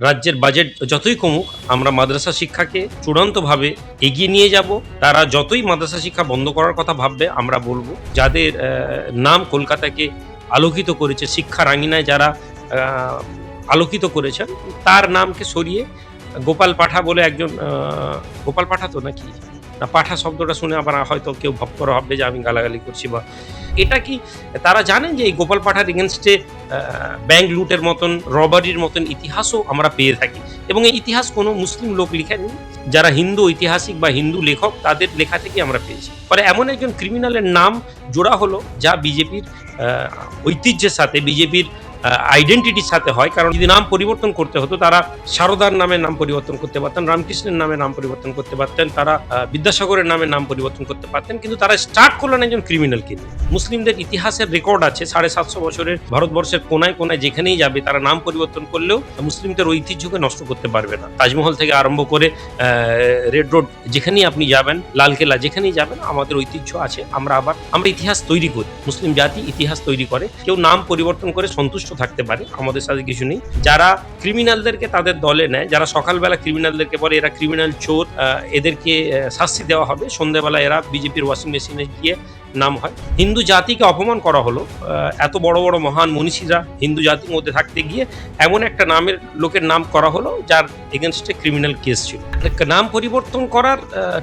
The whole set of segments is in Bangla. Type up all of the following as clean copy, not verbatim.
রাজ্যের বাজেট যতই কমুক আমরা মাদ্রাসা শিক্ষাকে চূড়ান্তভাবে এগিয়ে নিয়ে যাব। তারা যতই মাদ্রাসা শিক্ষা বন্ধ করার কথা ভাববে আমরা বলবো, যাদের নাম কলকাতাকে আলোকিত করেছে, শিক্ষার আঙিনায় যারা আলোকিত করেছেন, তার নামকে সরিয়ে গোপাল পাঠা বলে একজন, গোপাল পাঠা তো নাকি না, পাঠা শব্দটা শুনে আবার হয়তো কেউ ভাববে যে আমি গালাগালি করছি, বা এটা কি তারা জানেন যে এই গোপাল পাঠার এগেনস্টে ব্যাংক লুটের মতন, রবারির মতন ইতিহাসও আমরা পেয়ে থাকি, এবং এই ইতিহাস কোনো মুসলিম লোক লিখেননি, যারা হিন্দু ঐতিহাসিক বা হিন্দু লেখক তাদের লেখা থেকে আমরা পেয়েছি। পরে এমন একজন ক্রিমিনালের নাম জোড়া হলো যা বিজেপির ঐতিহ্যের সাথে, বিজেপির আইডেন্টিটির সাথে হয়। কারণ যদি নাম পরিবর্তন করতে হতো, তারা সারদার নামে নাম পরিবর্তন করতে পারতেন, রামকৃষ্ণের নামে নাম পরিবর্তন করতে পারতেন, তারা বিদ্যাসাগরের নামে নাম পরিবর্তন করতে পারতেন, কিন্তু তারা স্টার্ট করলেন একজন ক্রিমিনালকে নিয়ে। মুসলিমদের ইতিহাসের রেকর্ড আছে 750 বছরের, ভারতবর্ষের কোনায় কোনায় যেখানেই যাবে তারা নাম পরিবর্তন করলেও মুসলিমদের ঐতিহ্যকে নষ্ট করতে পারবে না। তাজমহল থেকে আরম্ভ করে রেড রোড যেখানেই আপনি যাবেন, লালকেল্লা যেখানেই যাবেন, আমাদের ঐতিহ্য আছে। আমরা ইতিহাস তৈরি করি, মুসলিম জাতি ইতিহাস তৈরি করে। কেউ নাম পরিবর্তন করে সন্তুষ্ট থাকতে পারে, আমাদের সাথে কিছু নেই। যারা ক্রিমিনালদেরকে তাদের দলে নেয়, যারা সকালবেলা ক্রিমিনালদেরকে বলে এরা ক্রিমিনাল চোর, এদেরকে শাস্তি দেওয়া হবে, সন্ধ্যেবেলা এরা বিজেপির ওয়াশিং মেশিনে গিয়ে নাম হয়। হিন্দু জাতিকে অপমান করা হলো। এত বড় বড় মহান মনীষীরা হিন্দু জাতির মধ্যে থাকতে গিয়ে এমন একটা লোকের নাম করা হলো যার এগেনস্টে ক্রিমিনাল কেস ছিল। নাম পরিবর্তন করার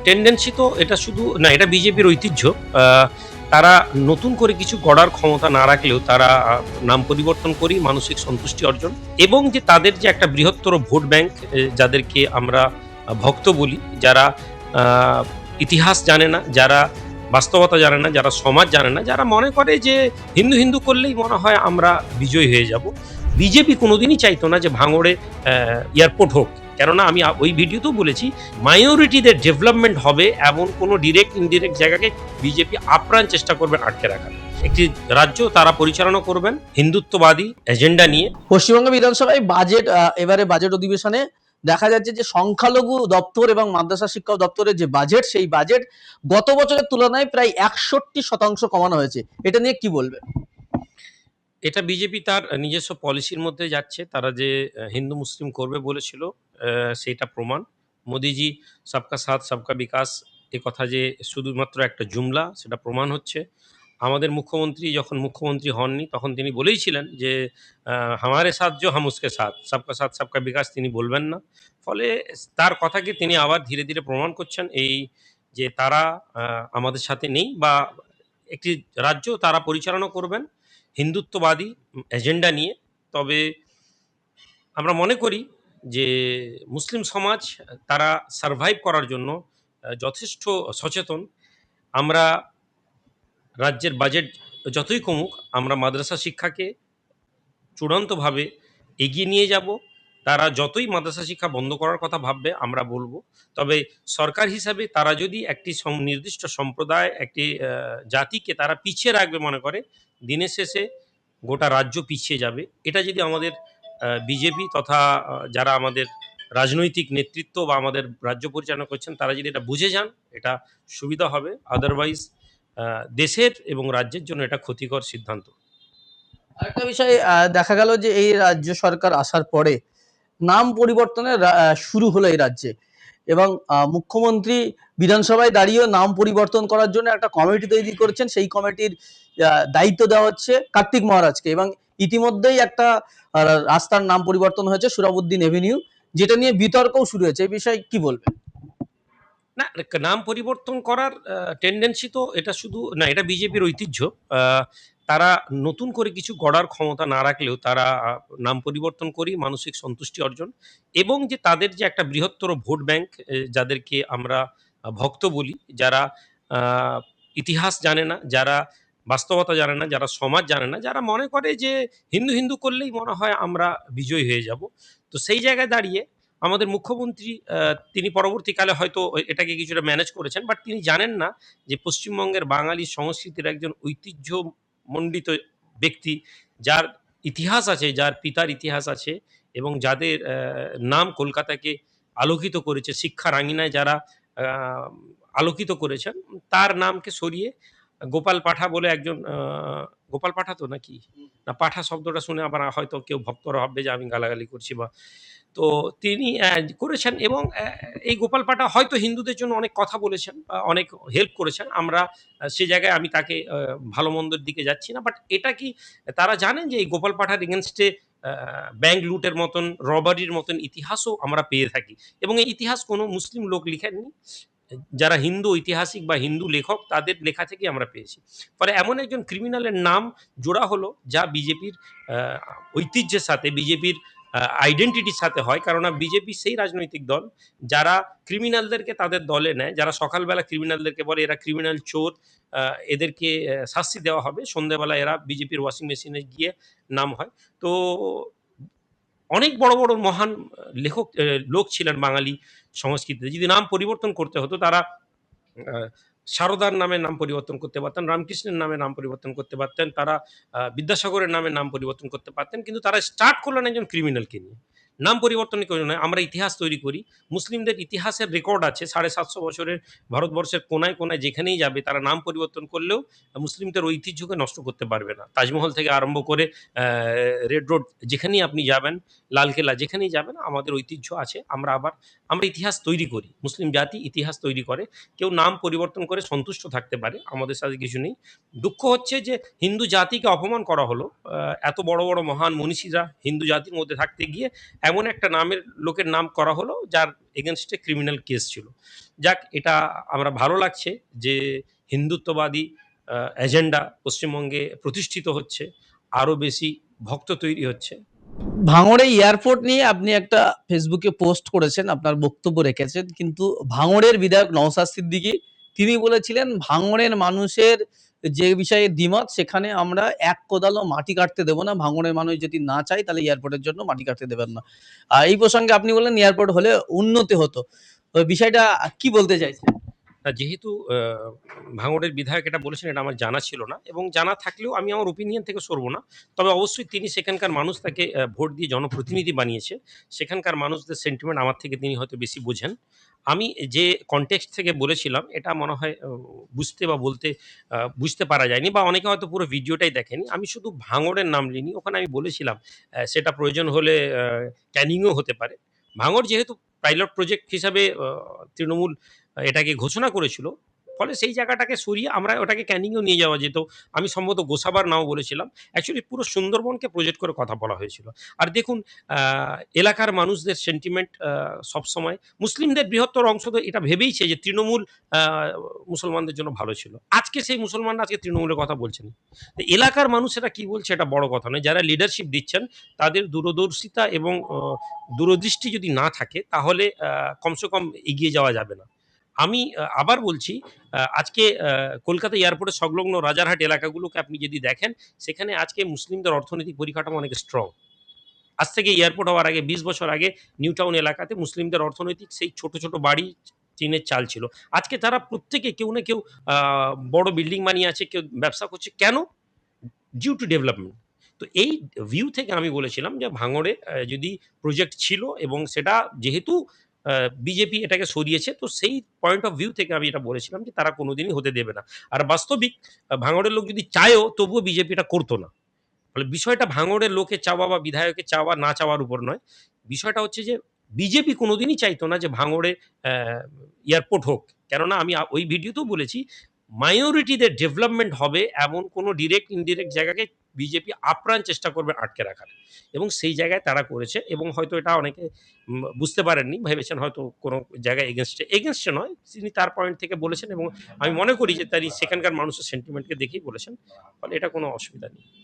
টেন্ডেন্সি তো এটা শুধু না, এটা বিজেপির ঐতিহ্য। তারা নতুন করে কিছু গড়ার ক্ষমতা না রাখলেও তারা নাম পরিবর্তন করি মানসিক সন্তুষ্টি অর্জন, এবং যে তাদের যে একটা বৃহত্তর ভোট ব্যাংক, যাদেরকে আমরা ভক্ত বলি, যারা ইতিহাস জানে না, যারা বাস্তবতা জানে না, যারা সমাজ জানে না, যারা মনে করে যে হিন্দু হিন্দু করলেই মনে হয় আমরা বিজয়ী হয়ে যাব। বিজেপি কোনোদিনই চাইতো না যে ভাঙড়ে এয়ারপোর্ট হোক, কেননা আমি ওই ভিডিওতেও বলেছি, মাইনরিটিদের ডেভেলপমেন্ট হবে এমন কোনো ডিরেক্ট ইনডিরেক্ট জায়গাকে বিজেপি আপ্রাণ চেষ্টা করবেন আটকে রাখার। একটি রাজ্য তারা পরিচালনা করবেন হিন্দুত্ববাদী এজেন্ডা নিয়ে। পশ্চিমবঙ্গ বিধানসভায় বাজেট, এবারে বাজেট অধিবেশনে দেখা যাচ্ছে যে সংখ্যালঘু দপ্তর এবং মাদ্রাসা শিক্ষা দপ্তরের যে বাজেট, সেই বাজেট গত বছরের তুলনায় প্রায় 61% কমানো হয়েছে। এটা নিয়ে কি বলবেন? এটা বিজেপি তার নিজস্ব পলিসির মধ্যে যাচ্ছে। তারা যে হিন্দু মুসলিম করবে বলেছিল, সেটা প্রমাণ। মোদিজি সবকা সাথ সবকা বিকাশ এ কথা যে শুধুমাত্র একটা জুমলা, সেটা প্রমাণ হচ্ছে। আমাদের মুখ্যমন্ত্রী যখন মুখ্যমন্ত্রী হননি তখন তিনি বলেইছিলেন যে হামারে সাথ জো হাম উসকে সাথ, সবকা সাথ সবকা বিকাশ তিনি বলবেন না। ফলে তার কথাকে তিনি আবার ধীরে ধীরে প্রমাণ করছেন, এই যে তারা আমাদের সাথে নেই, বা একটি রাজ্য তারা পরিচালনা করবেন হিন্দুত্ববাদী এজেন্ডা নিয়ে। তবে আমরা মনে করি যে মুসলিম সমাজ তারা সারভাইভ করার জন্য যথেষ্ট সচেতন। আমরা রাজ্যের বাজেট যতই কমুক আমরা মাদ্রাসা শিক্ষাকে চূড়ান্তভাবে এগিয়ে নিয়ে যাব। তারা যতই মাদ্রাসা শিক্ষা বন্ধ করার কথা ভাববে আমরা বলবো, তবে সরকার হিসাবে তারা যদি একটি নির্দিষ্ট সম্প্রদায়, একটি জাতিকে তারা পিছিয়ে রাখবে মনে করে, দিনের শেষে গোটা রাজ্য পিছিয়ে যাবে। এটা যদি আমাদের বিজেপি তথা যারা আমাদের রাজনৈতিক নেতৃত্ব বা আমাদের রাজ্য পরিচালনা করছেন তারা যদি এটা বুঝে যান, এটা সুবিধা হবে। আদারওয়াইজ দেশের এবং রাজ্যের জন্য এটা ক্ষতিকর সিদ্ধান্ত। আরেকটা বিষয়, দেখা গেল যে এই রাজ্য সরকার আসার পরে নাম পরিবর্তনের শুরু হলো এই রাজ্যে, এবং মুখ্যমন্ত্রী বিধানসভায় দাঁড়িয়ে নাম পরিবর্তন করার জন্য একটা কমিটি তৈরি করেছেন। সেই কমিটির দায়িত্ব দেওয়া হচ্ছে কার্তিক মহারাজকে, এবং ইতিমধ্যেই একটা রাস্তার নাম পরিবর্তন হয়েছে, সুরাবুদ্দিন এভিনিউ, যেটা নিয়ে বিতর্কও শুরু হয়েছে। এই বিষয়ে কি বলবেন? না, নাম পরিবর্তন করার টেন্ডেন্সি তো এটা শুধু না, এটা বিজেপির ঐতিহ্য। তারা নতুন করে কিছু গড়ার ক্ষমতা না রাখলেও তারা নাম পরিবর্তন করি মানসিক সন্তুষ্টি অর্জন, এবং যে তাদের যে একটা বৃহত্তর ভোট ব্যাংক, যাদেরকে আমরা ভক্ত বলি, যারা আহ, ইতিহাস জানে না, যারা বাস্তবতা জানে না, যারা সমাজ জানে না, যারা মনে করে যে হিন্দু হিন্দু করলেই মনে হয় আমরা বিজয়ী হয়ে যাব। তো সেই জায়গায় দাঁড়িয়ে আমাদের মুখ্যমন্ত্রী তিনি পরবর্তীকালে হয়তো এটাকে কিছুটা ম্যানেজ করেছেন, বাট তিনি জানেন না যে পশ্চিমবঙ্গের বাঙালি সংস্কৃতির একজন ঐতিহ্যমণ্ডিত ব্যক্তি, যার ইতিহাস আছে, যার পিতার ইতিহাস আছে, এবং যাদের নাম কলকাতাকে আলোকিত করেছে, শিক্ষার আঙিনায় যারা আলোকিত করেছেন, তার নামকে সরিয়ে গোপাল পাঠা বলে একজন গোপাল পাঠা তো নাকি? না পাঠা শব্দটা শুনে আবার হয়তো কেউ ভক্তরা ভাববে যে আমি গালাগালি করছি বা তো তিনি করেছেন এবং এই গোপাল পাঠা হয়তো হিন্দুদের জন্য অনেক কথা বলেছেন বা অনেক হেল্প করেছেন। আমরা সে জায়গায় আমি তাকে ভালো-মন্দের দিকে যাচ্ছি না। বাট এটা কি তারা জানেন যে এই গোপাল পাঠার এগেইনস্ট এ আ ব্যাংক লুটের মতন, রবারির মতন ইতিহাসও আমরা পেয়ে থাকি এবং এই ইতিহাস কোনো মুসলিম লোক লিখেননি। যারা হিন্দু ঐতিহাসিক বা হিন্দু লেখক তাদের লেখা থেকেই আমরা পেয়েছি। ফলে এমন একজন ক্রিমিনালের নাম জোড়া হলো যা বিজেপির আ ঐতিহ্যের সাথে বিজেপির আইডেন্টিটির সাথে হয়। কেননা বিজেপি সেই রাজনৈতিক দল যারা ক্রিমিনালদেরকে তাদের দলে নেয়। যারা সকালবেলা ক্রিমিনালদেরকে বলে এরা ক্রিমিনাল চোর, আ এদেরকে শাস্তি দেওয়া হবে। সন্ধ্যেবেলা এরা বিজেপির ওয়াশিং মেশিনে গিয়ে নাম হয়। তো অনেক বড়, বড় মহান লেখক লোক ছিলেন বাঙালি সংস্কৃতিতে। যদি নাম পরিবর্তন করতে হতো তারা আ সারদার নামে নাম পরিবর্তন করতে পারতেন, রামকৃষ্ণের নামে নাম পরিবর্তন করতে পারতেন, তারা বিদ্যাসাগরের নামে নাম পরিবর্তন করতে পারতেন। কিন্তু তারা স্টার্ট করলেন একজন ক্রিমিনালকে নিয়ে। নাম পরিবর্তনের প্রয়োজন নয়। আমরা ইতিহাস তৈরি করি। মুসলিমদের ইতিহাসের রেকর্ড আছে ৭৫০ বছরের ভারতবর্ষের কোনায়, কোনায় যেখানেই যাবে তারা নাম পরিবর্তন করলেও মুসলিমদের ঐতিহ্যকে নষ্ট করতে পারবে না। তাজমহল থেকে আরম্ভ করে রেড রোড যেখানেই আপনি যাবেন, লালকেল্লা যেখানেই যাবেন আমাদের ঐতিহ্য আছে। আমরা ইতিহাস তৈরি করি। মুসলিম জাতি ইতিহাস তৈরি করে। কেউ নাম পরিবর্তন করে সন্তুষ্ট থাকতে পারে। আমাদের সাথে কিছু নেই। দুঃখ হচ্ছে যে হিন্দু জাতিকে অপমান করা হলো। এত বড়, বড় মহান মনীষীরা হিন্দু জাতির মধ্যে থাকতে গিয়ে এমন একটা লোকের নাম করা হলো যার এগেইনস্ট এ ক্রিমিনাল কেস ছিল। যাক এটা আমরা ভালো লাগছে যে হিন্দুত্ববাদী এজেন্ডা পশ্চিমবঙ্গে প্রতিষ্ঠিত হচ্ছে। আরো বেশি ভক্ত তৈরি হচ্ছে। ভাঙড়ে এয়ারপোর্ট নিয়ে আপনি একটা ফেসবুকে পোস্ট করেছেন, আপনার বক্তব্য রেখেছেন। কিন্তু ভাঙড়ের বিধায়ক নওশাদ সিদ্দিকী তিনি বলেছিলেন, ভাঙড়ের মানুষের যে বিষয়ে দ্বিমত সেখানে আমরা এক কোদালও মাটি কাটতে দেব না। ভাঙড়ের মানুষ যদি না চায় তাহলে এয়ারপোর্টের জন্য মাটি কাটতে দেবেন না। এই প্রসঙ্গে আপনি বললেন এয়ারপোর্ট হলে উন্নতি হতো। তো বিষয়টা কি বলতে চাইছেন? যেহেতু ভাঙড়ের বিধায়ক এটা বলেছেন এটা আমার জানা ছিল না এবং জানা থাকলেও আমি আমার ওপিনিয়ন থেকে সরব না। তবে অবশ্যই তিনি সেখানকার মানুষ তাকে ভোট দিয়ে জনপ্রতিনিধি বানিয়েছে। সেখানকার মানুষদের সেন্টিমেন্ট আমার থেকে তিনি হয়তো বেশি বোঝেন। আমি যে কনটেক্সট থেকে বলেছিলাম এটা মনে হয় বুঝতে বা বলতে বুঝতে পারা যায়নি বা অনেকে হয়তো পুরো ভিডিওটাই দেখেনি। আমি শুধু ভাঙড়ের নাম নিইনি। ওখানে আমি বলেছিলাম সেটা প্রয়োজন হলে ক্যানিংও হতে পারে। ভাঙড় যেহেতু পাইলট প্রজেক্ট হিসাবে তৃণমূল এটাকে ঘোষণা করেছিল। ফলে সেই জায়গাটাকে সরিয়ে আমরা ওটাকে ক্যানিংয়েও নিয়ে যাওয়া যেত। আমি সম্ভবত গোসাবার নামও বলেছিলাম। অ্যাকচুয়ালি পুরো সুন্দরবনকে প্রজেক্ট করে কথা বলা হয়েছিল। আর দেখুন আ এলাকার মানুষদের সেন্টিমেন্ট সবসময় মুসলিমদের বৃহত্তর অংশ তো এটা ভেবেইছে যে তৃণমূল আ মুসলমানদের জন্য ভালো ছিল। আজকে সেই মুসলমানরা আজকে তৃণমূলের কথা বলছেন। তো এলাকার মানুষেরা কি বলছে এটা বড় কথা নয়। যারা লিডারশিপ দিচ্ছেন তাদের দূরদর্শিতা এবং দূরদৃষ্টি যদি না থাকে তাহলে কমসে কম এগিয়ে যাওয়া যাবে না। আমি আবার বলছি আজকে কলকাতা এয়ারপোর্টের সংলগ্ন রাজারহাট এলাকাগুলোকে আপনি যদি দেখেন, সেখানে আজকে মুসলিমদের অর্থনৈতিক পরিকাঠামো অনেক স্ট্রং। আজ থেকে এয়ারপোর্ট হওয়ার আগে ২০ বছর আগে নিউ টাউন এলাকাতে মুসলিমদের অর্থনৈতিক সেই ছোট, ছোট বাড়ি, টিনের চাল ছিল। আজকে তারা প্রত্যেকে কেউ না কেউ আ বড় বিল্ডিং বানিয়ে আছে, কেউ ব্যবসা করছে। কেন? Due to development. তো এই ভিউ থেকে আমি বলেছিলাম যে ভাঙড়ে যদি প্রজেক্ট ছিল এবং সেটা যেহেতু আ বিজেপি এটাকে সরিয়েছে তো সেই পয়েন্ট অফ ভিউ থেকে আমি এটা বলেছিলাম যে তারা কোনোদিনই হতে দেবে না। আর বাস্তবিক ভাঙড়ের লোক যদি চায়ও তবুও বিজেপি এটা করত না। ফলে বিষয়টা ভাঙড়ের লোকের চাওয়া বা বিধায়কের চাওয়া না চাওয়ার উপর নয়। বিষয়টা হচ্ছে যে বিজেপি কোনোদিনই চাইতো না যে ভাঙড়ে অ্যা এয়ারপোর্ট হোক। কেননা আমি ওই ভিডিওতেও বলেছি মাইনরিটিদের ডেভেলপমেন্ট হবে এমন কোনো ডিরেক্ট ইনডিরেক্ট জায়গাকে বিজেপি আপ্রাণ চেষ্টা করবে আটকে রাখার এবং সেই জায়গায় তারা করেছে এবং হয়তো এটা অনেকে বুঝতে পারেননি। ভেবেছেন হয়তো কোনো জায়গায় এগেইনস্টে নয়। তিনি তার পয়েন্ট থেকে বলেছেন এবং আমি মনে করি যে তিনি সেখানকার মানুষের সেন্টিমেন্টকে দেখেই বলেছেন। ফলে এটা কোনো অসুবিধা নেই।